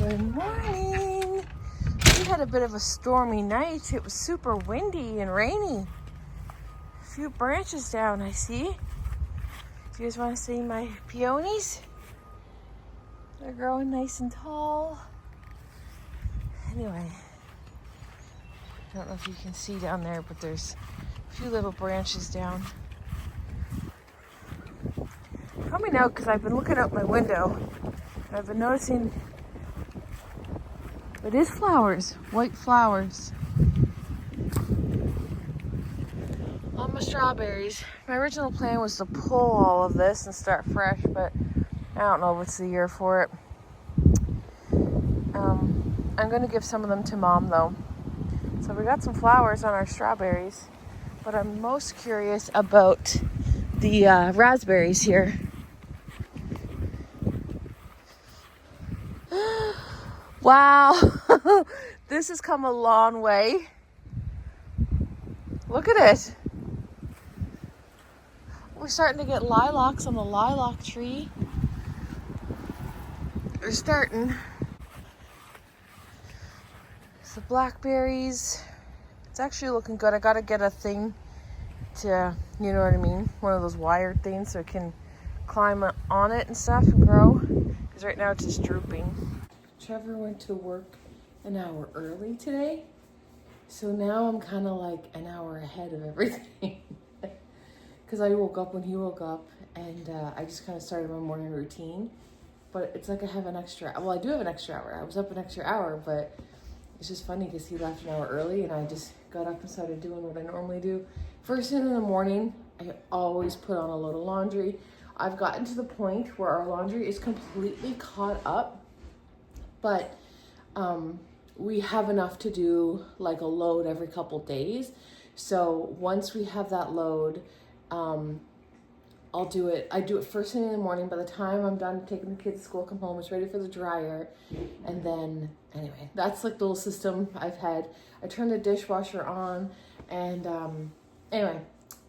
Good morning. We had a bit of a stormy night. It was super windy and rainy. A few branches down, I see. Do you guys want to see my peonies? They're growing nice and tall. Anyway, I don't know if you can see down there, but there's a few little branches down. Coming out because I've been looking out my window and I've been noticing it is flowers, white flowers on my strawberries. My original plan was to pull all of this and start fresh, but I don't know if it's the year for it. I'm going to give some of them to Mom though. So we got some flowers on our strawberries, but I'm most curious about the raspberries here. Wow, this has come a long way. Look at it. We're starting to get lilacs on the lilac tree. We're starting. The blackberries. It's actually looking good. I gotta get a thing to, you know what I mean? One of those wired things so it can climb on it and stuff and grow. Because right now it's just drooping. Trevor went to work an hour early today. So now I'm kind of like an hour ahead of everything. Because I woke up when he woke up and I just kind of started my morning routine. But it's like I have an extra, well, I do have an extra hour. I was up an extra hour, but it's just funny because he left an hour early and I just got up and started doing what I normally do. First thing in the morning, I always put on a load of laundry. I've gotten to the point where our laundry is completely caught up. But we have enough to do like a load every couple days. So once we have that load, I'll do it. I do it first thing in the morning. By the time I'm done taking the kids to school, come home, it's ready for the dryer. And then, anyway, that's like the little system I've had. I turn the dishwasher on and anyway,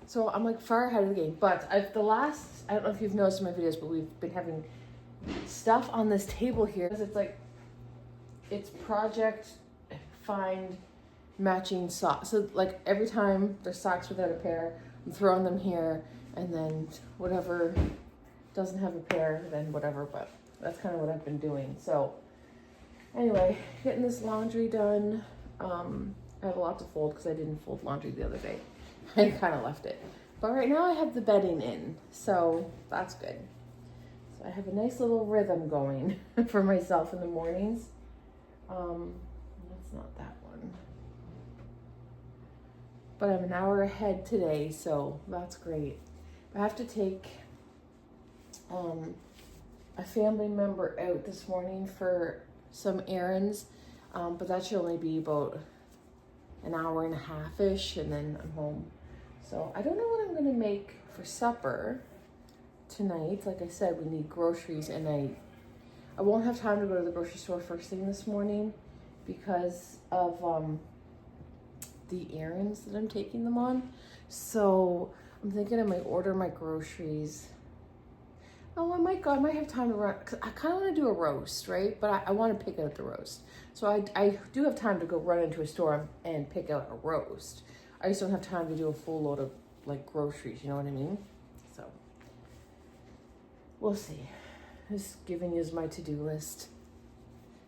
so I'm like far ahead of the game. But I don't know if you've noticed in my videos, but we've been having stuff on this table here. It's like, it's project find matching socks. So like every time there's socks without a pair, I'm throwing them here, and then whatever doesn't have a pair, then whatever. But that's kind of what I've been doing. So anyway, getting this laundry done. I have a lot to fold because I didn't fold laundry the other day. I kind of left it. But right now I have the bedding in, so that's good. So I have a nice little rhythm going for myself in the mornings. That's not that one. But I'm an hour ahead today, so that's great. I have to take a family member out this morning for some errands, but that should only be about an hour and a half-ish, and then I'm home. So I don't know what I'm gonna make for supper tonight. Like I said, we need groceries, and I won't have time to go to the grocery store first thing this morning because of the errands that I'm taking them on. So I'm thinking I might order my groceries. Oh, I might have time to run, cause I kind of want to do a roast, right? But I want to pick out the roast. So I do have time to go run into a store and pick out a roast. I just don't have time to do a full load of like groceries, you know what I mean? So we'll see. Just giving you my to-do list.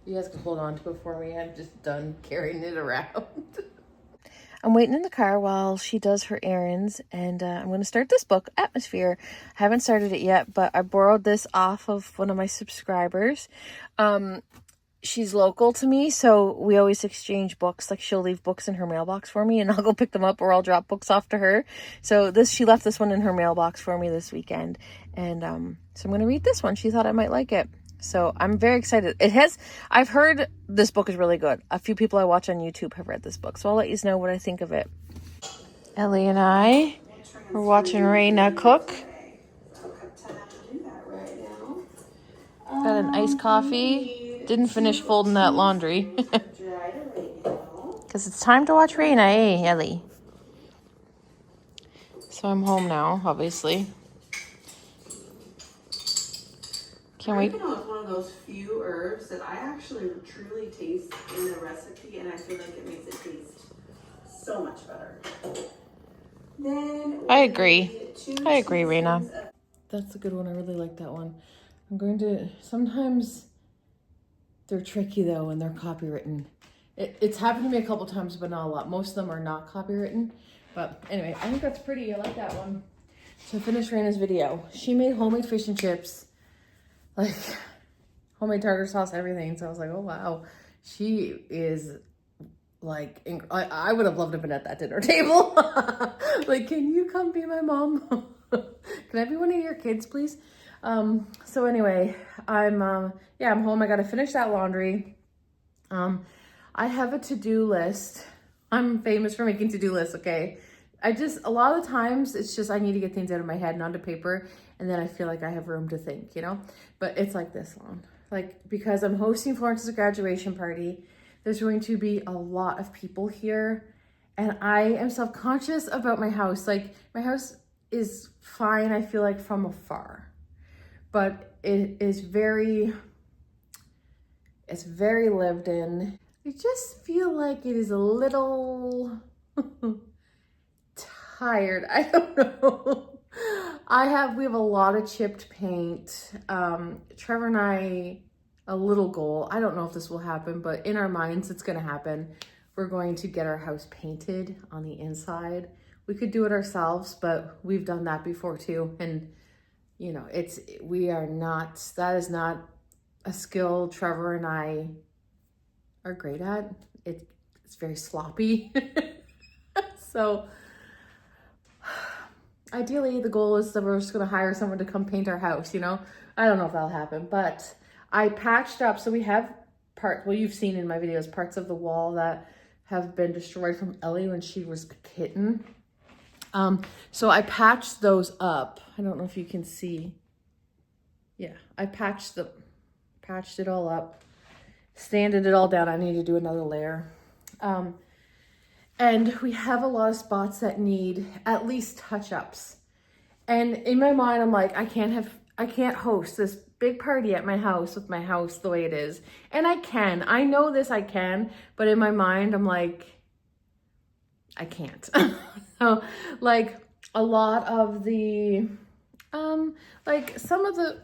You guys can hold on to it for me. I'm just done carrying it around. I'm waiting in the car while she does her errands, and I'm going to start this book, Atmosphere. I haven't started it yet, but I borrowed this off of one of my subscribers. She's local to me, so we always exchange books. Like, she'll leave books in her mailbox for me, and I'll go pick them up, or I'll drop books off to her. So she left this one in her mailbox for me this weekend, and so I'm going to read this one. She thought I might like it. So I'm very excited. I've heard this book is really good. A few people I watch on YouTube have read this book, so I'll let you know what I think of it. Ellie and I were watching Raina cook. Got an iced coffee. Didn't finish folding that laundry. Because it's time to watch Raina, eh, Ellie? So I'm home now, obviously. Can't wait. Oregano is one of those few herbs that I actually truly taste in a recipe, and I feel like it makes it taste so much better. Then I agree, Raina. That's a good one. I really like that one. I'm going to, sometimes they're tricky though and they're copywritten. It's happened to me a couple times, but not a lot. Most of them are not copywritten. But anyway, I think that's pretty. I like that one. So I finished Raina's video. She made homemade fish and chips, like homemade tartar sauce, everything. So I was like, oh wow, she is like, I would have loved to have been at that dinner table. Like, can you come be my mom? Can I be one of your kids, please? So anyway, I'm home. I got to finish that laundry. I have a to-do list. I'm famous for making to-do lists, okay? A lot of the times it's just, I need to get things out of my head and onto paper, and then I feel like I have room to think, you know? But it's like this long. Like, because I'm hosting Florence's graduation party, there's going to be a lot of people here, and I am self-conscious about my house. Like, my house is fine, I feel like, from afar. But it's very lived in. I just feel like it is a little tired. I don't know. We have a lot of chipped paint. Trevor and I, a little goal. I don't know if this will happen, but in our minds, it's going to happen. We're going to get our house painted on the inside. We could do it ourselves, but we've done that before too. And you know, that is not a skill Trevor and I are great at. It's very sloppy. So ideally the goal is that we're just gonna hire someone to come paint our house, you know? I don't know if that'll happen, but I patched up, so we have you've seen in my videos, parts of the wall that have been destroyed from Ellie when she was a kitten. So I patched those up. I don't know if you can see. Yeah, I patched it all up, sanded it all down. I need to do another layer. And we have a lot of spots that need at least touch-ups. And in my mind, I'm like, I can't host this big party at my house with my house the way it is. And I know this, I can, but in my mind, I'm like, I can't. So like a lot of the, like some of the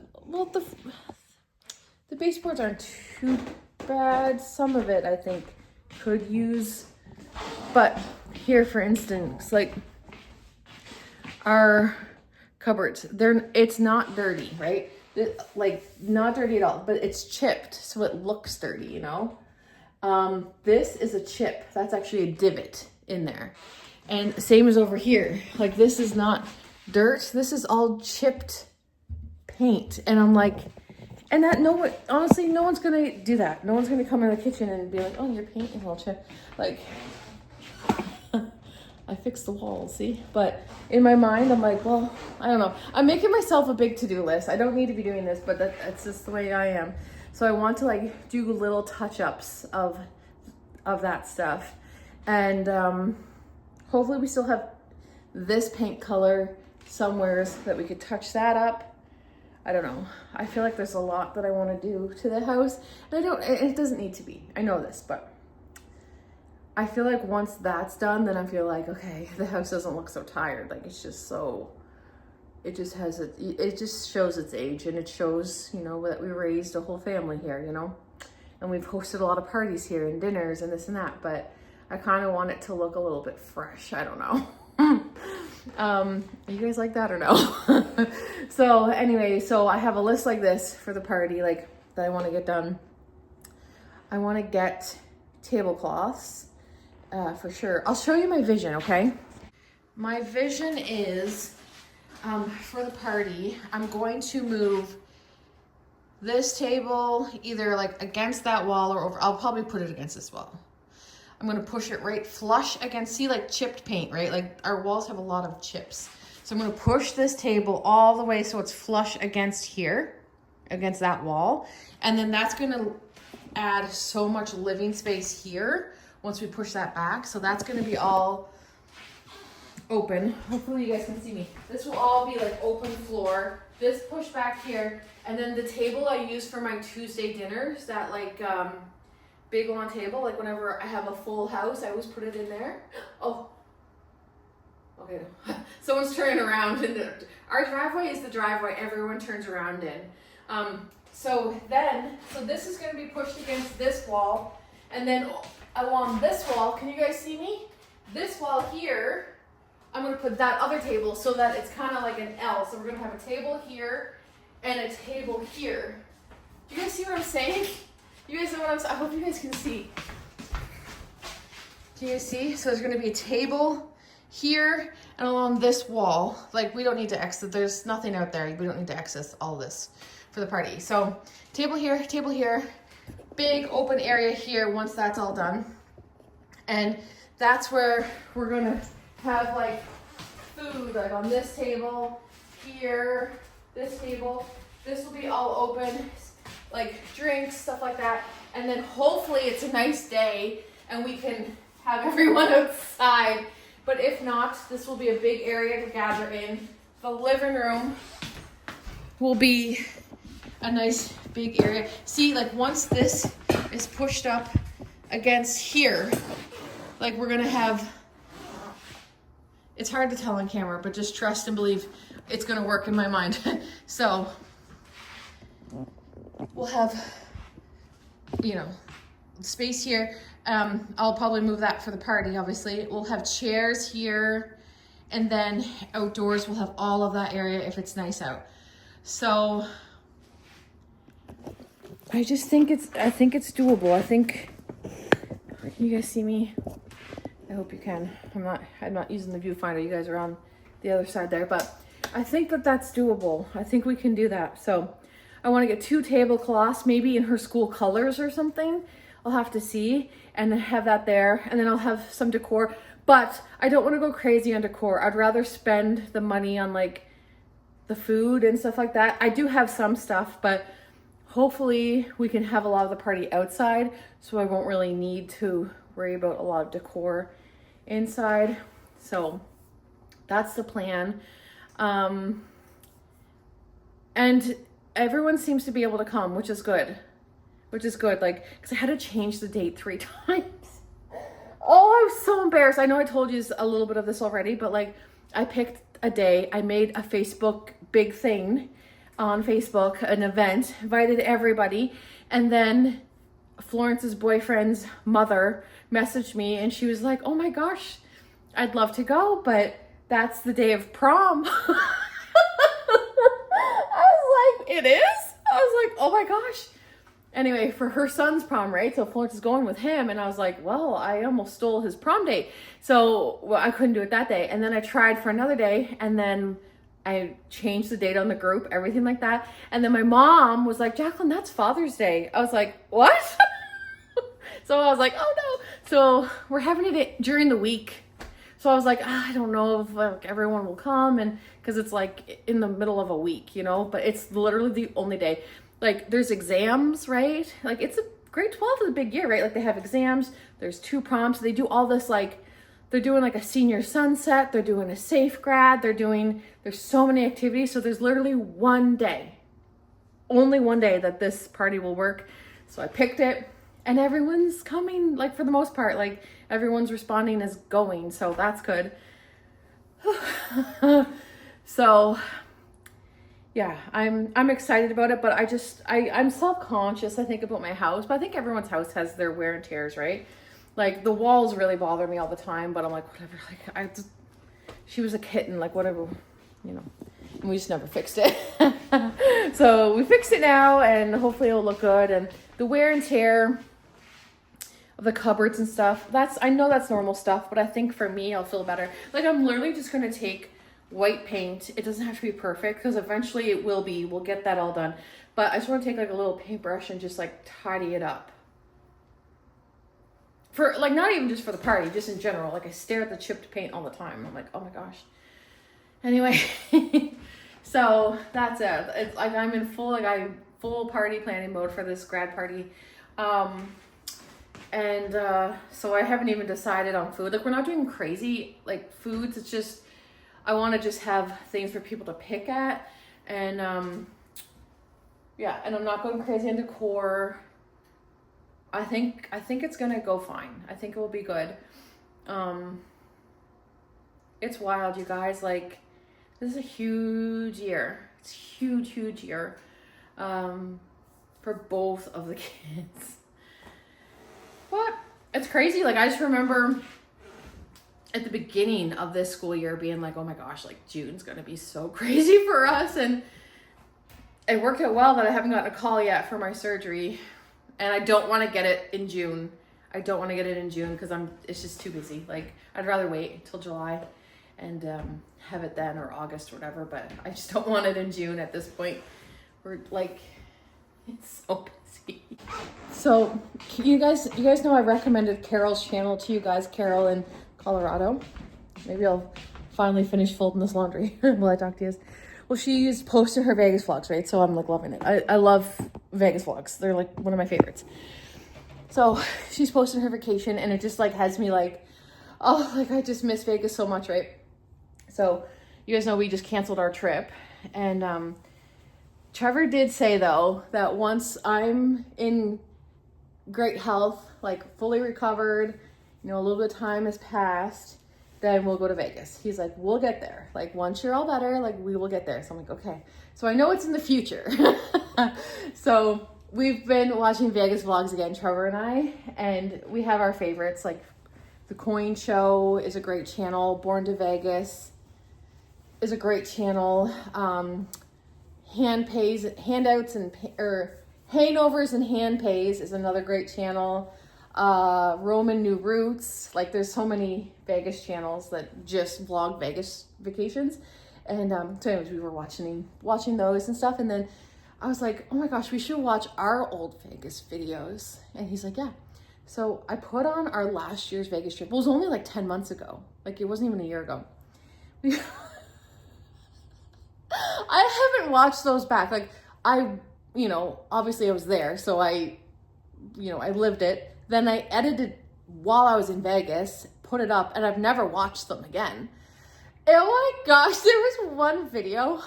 baseboards aren't too bad. Some of it I think could use, but here for instance, like our cupboards, it's not dirty, right? Like not dirty at all, but it's chipped, so it looks dirty, you know? This is a chip. That's actually a divot in there. And same as over here. Like this is not dirt. This is all chipped paint. And I'm like, and honestly, no one's going to do that. No one's going to come in the kitchen and be like, oh, you're painting a little chip. Like, I fixed the walls, see? But in my mind, I'm like, well, I don't know. I'm making myself a big to-do list. I don't need to be doing this, but that's just the way I am. So I want to like do little touch-ups of that stuff. And hopefully we still have this paint color somewhere that we could touch that up. I don't know. I feel like there's a lot that I want to do to the house. And it doesn't need to be. I know this, but I feel like once that's done, then I feel like, okay, the house doesn't look so tired. Like it's just so, it just shows its age, and it shows, you know, that we raised a whole family here, you know, and we've hosted a lot of parties here and dinners and this and that, but I kind of want it to look a little bit fresh. I don't know. You guys like that or no? So anyway, so I have a list like this for the party, like that I want to get done. I want to get tablecloths for sure. I'll show you my vision, okay? My vision is for the party, I'm going to move this table either like against that wall or over. I'll probably put it against this wall. I'm gonna push it right flush against, see, like chipped paint, right? Like our walls have a lot of chips. So I'm gonna push this table all the way so it's flush against here, against that wall. And then that's gonna add so much living space here once we push that back. So that's gonna be all open. Hopefully you guys can see me. This will all be like open floor. this pushed back here, and then the table I use for my Tuesday dinners, that like big long table, like whenever I have a full house, I always put it in there. Oh, okay, someone's turning around, and our driveway is the driveway everyone turns around in. So this is going to be pushed against this wall, and then along this wall, can you guys see me? This wall here, I'm going to put that other table so that it's kind of like an L. So we're going to have a table here and a table here. Do you guys see what I'm saying? You guys know what I'm saying? I hope you guys can see. Can you guys see? So there's going to be a table here and along this wall. Like, we don't need to exit. There's nothing out there. We don't need to access all this for the party. So table here, big open area here once that's all done. And that's where we're going to have like food, like on this table, here, this table. This will be all open, like drinks, stuff like that. And then hopefully it's a nice day and we can have everyone outside. But if not, this will be a big area to gather in. The living room will be a nice big area. See, like once this is pushed up against here, like we're gonna have, it's hard to tell on camera, but just trust and believe it's gonna work in my mind. So we'll have, you know, space here. I'll probably move that for the party, obviously. We'll have chairs here, and then outdoors we'll have all of that area if it's nice out. So I just think it's doable. I think, can you guys see me? I hope you can. I'm not using the viewfinder. You guys are on the other side there, but I think that's doable. I think we can do that. So I want to get 2 tablecloths, maybe in her school colors or something. I'll have to see, and have that there, and then I'll have some decor. But I don't want to go crazy on decor. I'd rather spend the money on like the food and stuff like that. I do have some stuff, but hopefully we can have a lot of the party outside, so I won't really need to worry about a lot of decor inside. So that's the plan. And everyone seems to be able to come, which is good. Like, because I had to change the date 3 times. Oh, I was so embarrassed. I know I told you a little bit of this already, but like, I picked a day. I made a Facebook big thing on Facebook, an event, invited everybody. And then Florence's boyfriend's mother messaged me, and she was like, oh my gosh, I'd love to go, but that's the day of prom. I was like, it is? I was like, oh my gosh. Anyway, for her son's prom, right? So Florence is going with him, and I was like, well, I almost stole his prom date. So I couldn't do it that day. And then I tried for another day, and then I changed the date on the group, everything like that. And then my mom was like, Jacqueline, that's Father's Day. I was like, what? So I was like, oh no. So we're having it during the week. So I was like, I don't know if like everyone will come, and because it's like in the middle of a week, you know, but it's literally the only day. Like there's exams, right? Like it's a grade 12 is a big year, right? Like they have exams, there's 2 proms. They do all this, like they're doing like a senior sunset, they're doing a safe grad, there's so many activities. So there's literally one day, only one day that this party will work. So I picked it, and everyone's coming, like for the most part, like everyone's responding as going. So that's good. So yeah, I'm excited about it, but I'm self-conscious, I think, about my house, but I think everyone's house has their wear and tears, right? Like the walls really bother me all the time, but I'm like, whatever, like she was a kitten, like whatever, you know, and we just never fixed it. So we fixed it now, and hopefully it'll look good. And the wear and tear of the cupboards and stuff, I know that's normal stuff, but I think for me, I'll feel better. Like I'm literally just going to take white paint. It doesn't have to be perfect, because eventually it will be. We'll get that all done. But I just want to take like a little paintbrush and just like tidy it up. For like, not even just for the party, just in general. Like I stare at the chipped paint all the time. I'm like, oh my gosh. Anyway, so that's it. It's like I'm full party planning mode for this grad party. So I haven't even decided on food. Like we're not doing crazy like foods. It's just, I want to just have things for people to pick at And yeah, and I'm not going crazy on decor. I think it's gonna go fine. I think it will be good. It's wild, you guys. Like, this is a huge year. It's huge year for both of the kids. But it's crazy. Like, I just remember at the beginning of this school year being like, oh my gosh, like June's gonna be so crazy for us. And it worked out well that I haven't gotten a call yet for my surgery. And I don't want to get it in June. I don't want to get it in June because it's just too busy. Like, I'd rather wait until July and have it then, or August or whatever. But I just don't want it in June at this point. We're like, it's so busy. So you guys know I recommended Carol's channel to you guys, Carol in Colorado. Maybe I'll finally finish folding this laundry while I talk to you. Well, she's posting her Vegas vlogs, right? So I'm like loving it. I love Vegas vlogs. They're like one of my favorites. So she's posting her vacation, and it just like has me like, oh, like I just miss Vegas so much, right? So you guys know we just canceled our trip, and Trevor did say though that once I'm in great health, like fully recovered, you know, a little bit of time has passed, then we'll go to Vegas. He's like, we'll get there. Like, once you're all better, like, we will get there. So I'm like, okay. So I know it's in the future. So we've been watching Vegas vlogs again, Trevor and I, and we have our favorites. Like, The Coin Show is a great channel. Born to Vegas is a great channel. Handouts and Hangovers and Hand Pays is another great channel. Roman New Roots, like there's so many Vegas channels that just vlog Vegas vacations. And so anyways, we were watching those and stuff, and then I was like, oh my gosh, we should watch our old Vegas videos. And he's like, yeah. So I put on our last year's Vegas trip. Well, it was only like 10 months ago. Like, it wasn't even a year ago. I haven't watched those back. Like, obviously I was there, so I lived it. Then I edited while I was in Vegas, put it up, and I've never watched them again. Oh my gosh, there was one video.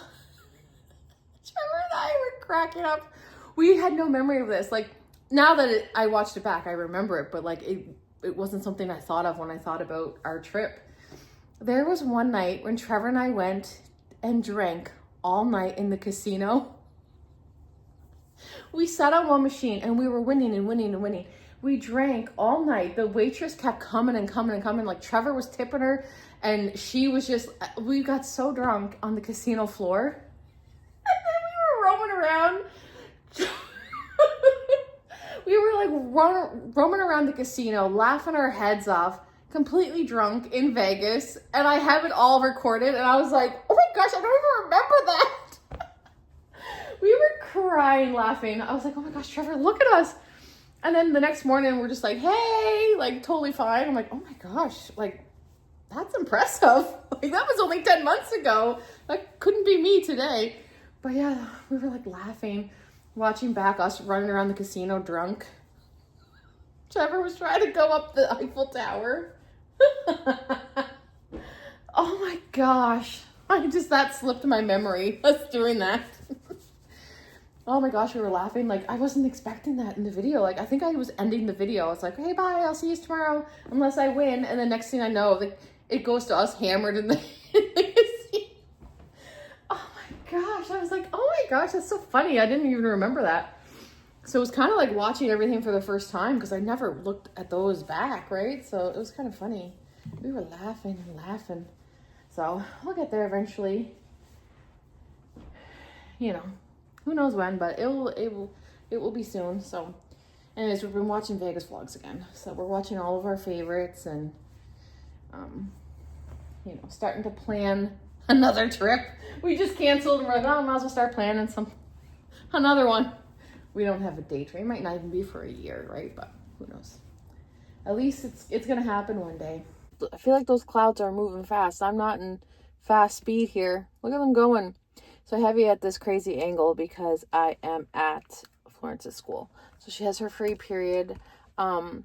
Trevor and I were cracking up. We had no memory of this. Like, now that I watched it back, I remember it, but like it wasn't something I thought of when I thought about our trip. There was one night when Trevor and I went and drank all night in the casino. We sat on one machine and we were winning and winning and winning. We drank all night. The waitress kept coming and coming and coming. Like, Trevor was tipping her, and she was just, we got so drunk on the casino floor. And then we were roaming around. We were like roaming around the casino, laughing our heads off, completely drunk in Vegas. And I have it all recorded, and I was like, oh my gosh, I don't even remember that. We were crying, laughing. I was like, oh my gosh, Trevor, look at us. And then the next morning, we're just like, hey, like, totally fine. I'm like, oh my gosh, like, that's impressive. Like, that was only 10 months ago. That couldn't be me today. But yeah, we were like laughing, watching back us running around the casino drunk. Trevor was trying to go up the Eiffel Tower. Oh my gosh. That slipped my memory, us doing that. Oh my gosh, we were laughing. Like, I wasn't expecting that in the video. Like, I think I was ending the video. I was like, hey, bye, I'll see you tomorrow, unless I win. And the next thing I know, like, it goes to us hammered in the casino. Oh my gosh. I was like, oh my gosh, that's so funny. I didn't even remember that. So it was kind of like watching everything for the first time, because I never looked at those back, right? So it was kind of funny. We were laughing and laughing. So we'll get there eventually. You know. Who knows when, but it will be soon. So anyways, we've been watching Vegas vlogs again. So we're watching all of our favorites, and starting to plan another trip. We just canceled, and we're like, oh, might as well start planning another one. We don't have a date, right? It might not even be for a year, right? But who knows? At least it's gonna happen one day. I feel like those clouds are moving fast. I'm not in fast speed here. Look at them going. So I have you at this crazy angle because I am at Florence's school. So she has her free period. I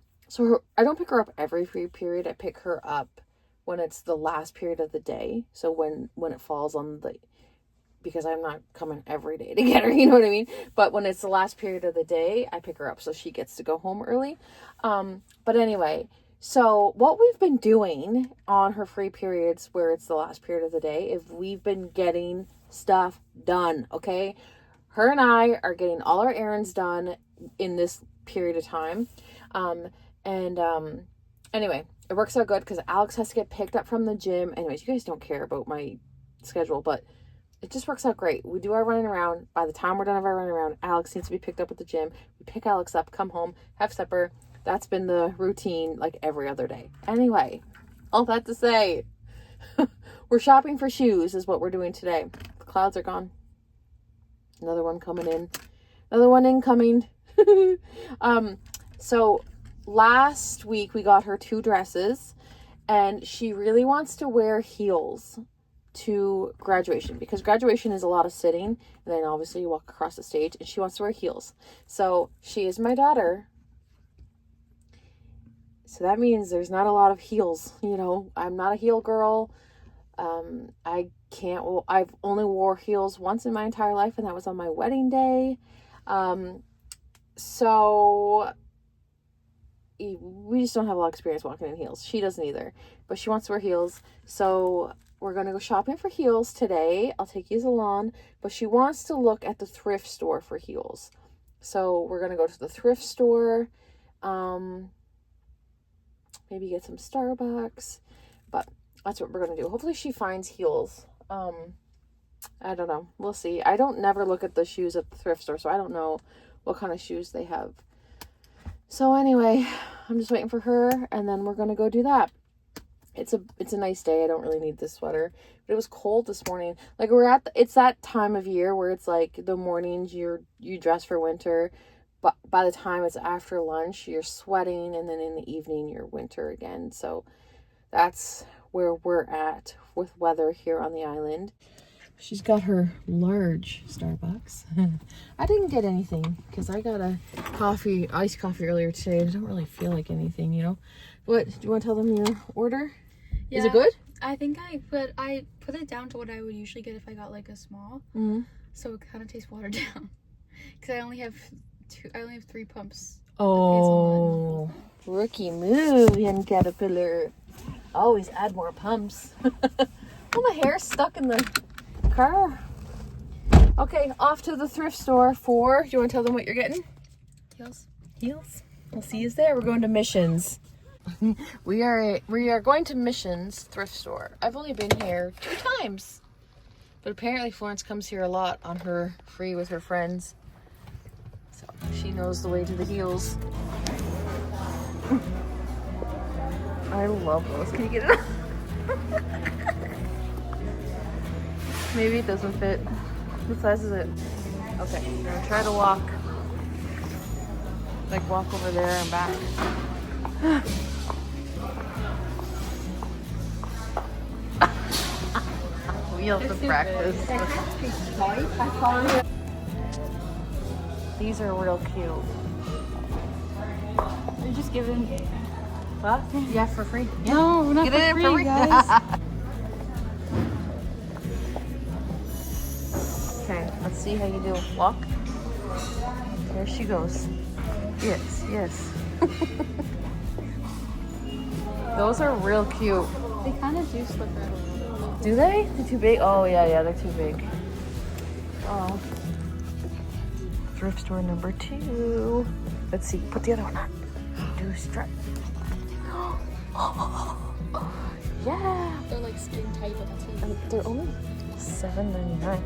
don't pick her up every free period. I pick her up when it's the last period of the day. So when it falls on because I'm not coming every day to get her, you know what I mean? But when it's the last period of the day, I pick her up so she gets to go home early. But anyway, so what we've been doing on her free periods where it's the last period of the day, if we've been getting stuff done, okay? Her and I are getting all our errands done in this period of time. Anyway, it works out good because Alex has to get picked up from the gym. Anyways, you guys don't care about my schedule, but it just works out great. We do our running around. By the time we're done with our running around, Alex needs to be picked up at the gym. We pick Alex up, come home, have supper. That's been the routine like every other day. Anyway, all that to say, we're shopping for shoes is what we're doing today. The clouds are gone. Another one coming in. Another one incoming. So last week we got her 2 dresses, and she really wants to wear heels to graduation because graduation is a lot of sitting, and then obviously you walk across the stage, and she wants to wear heels. So she is my daughter, so that means there's not a lot of heels. You know, I'm not a heel girl. I've only wore heels once in my entire life, and that was on my wedding day. So we just don't have a lot of experience walking in heels. She doesn't either, but she wants to wear heels. So we're going to go shopping for heels today. I'll take you along, but she wants to look at the thrift store for heels. So we're going to go to the thrift store, maybe get some Starbucks, but that's what we're going to do. Hopefully she finds heels. I don't know. We'll see. I don't never look at the shoes at the thrift store, so I don't know what kind of shoes they have. So anyway, I'm just waiting for her, and then we're going to go do that. It's a nice day. I don't really need this sweater, but it was cold this morning. Like it's that time of year where it's like the mornings you dress for winter, but by the time it's after lunch, you're sweating, and then in the evening you're winter again. So that's where we're at with weather here on the island. She's got her large Starbucks. I didn't get anything because I got a iced coffee earlier today. I don't really feel like anything, you know. What, do you want to tell them your order? Yeah, is it good? I think I put it down to what I would usually get if I got like a small. Mm-hmm. So it kind of tastes watered down because I only have 3 pumps. Oh, rookie move, young caterpillar. Always add more pumps. Oh, my hair's stuck in the car. Okay, off to the thrift store for, do you want to tell them what you're getting? Heels. We'll see you there. We're going to Missions. we are going to Missions thrift store. I've only been here 2 times, but apparently Florence comes here a lot on her free with her friends, so she knows the way to the heels. I love those. Can you get it up? Maybe it doesn't fit. What size is it? Okay, I'm gonna try to walk over there and back. We have to practice. These are real cute. You're just giving. What? Yeah, for free. Yeah. No, we're not Get for it free, for free, guys. Okay, let's see how you do. Walk. There she goes. Yes. Those are real cute. They kind of do slip out a little bit. Do they? They're too big? Oh, yeah, they're too big. Oh. Thrift store number 2. Let's see. Put the other one on. Do strap. Yeah. They're like skin tight, but that's really And they're only $7.99.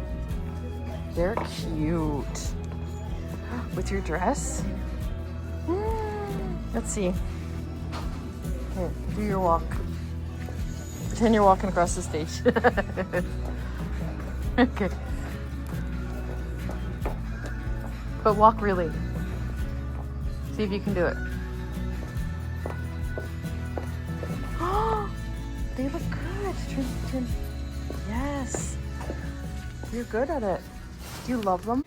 They're cute. With your dress? Let's see. Here, do your walk. Pretend you're walking across the stage. Okay. But walk really. See if you can do it. Oh, they look good. Turn. Yes. You're good at it. Do you love them?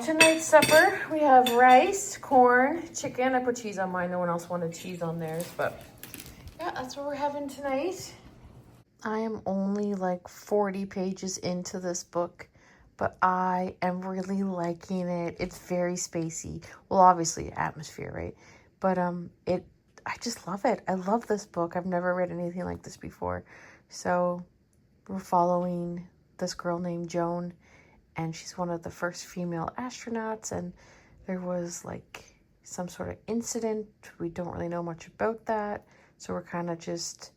Tonight's supper, we have rice, corn, chicken. I put cheese on mine. No one else wanted cheese on theirs, but yeah, that's what we're having tonight. I am only like 40 pages into this book, but I am really liking it. It's very spacey. Well, obviously atmosphere, right? But I just love it. I love this book. I've never read anything like this before. So we're following this girl named Joan, and she's one of the first female astronauts, and there was like some sort of incident. We don't really know much about that, so we're kind of just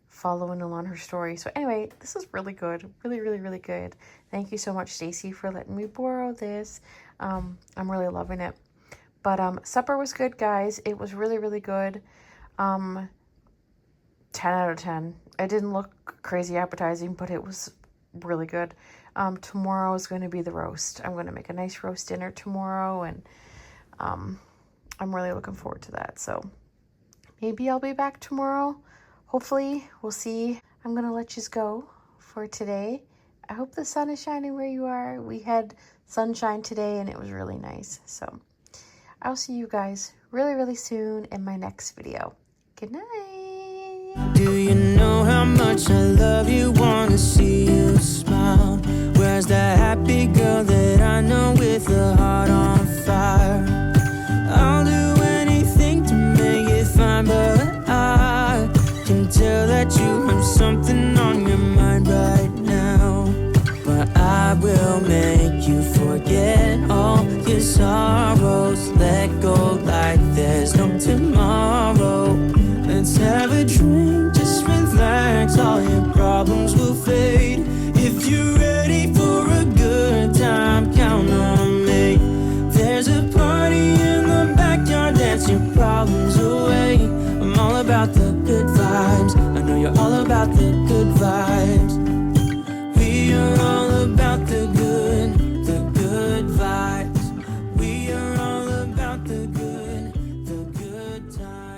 following along her story. So anyway, this is really good. Really, really, really good. Thank you so much, Stacy, for letting me borrow this. I'm really loving it. But supper was good, guys. It was really, really good. 10 out of 10. It didn't look crazy appetizing, but it was really good. Tomorrow is going to be the roast. I'm going to make a nice roast dinner tomorrow, and I'm really looking forward to that. So maybe I'll be back tomorrow. Hopefully, we'll see. I'm going to let you go for today. I hope the sun is shining where you are. We had sunshine today, and it was really nice. So I'll see you guys really, really soon in my next video. Good night. Do you know how much I love you? Wanna see you smile. Where's that happy girl that I know with a heart on fire? I'll do anything to make it fine, but I can tell that you have something on your mind right now. But I will make you forget all your sorrows. Let go like there's no tomorrow. Let's have a drink, just relax. All your problems will fade. If you're ready for a good time, count on me. There's a party in the backyard, dance your problems away. I'm all about the good vibes. I know you're all about the good vibes. We are all about the good vibes. We are all about the good times.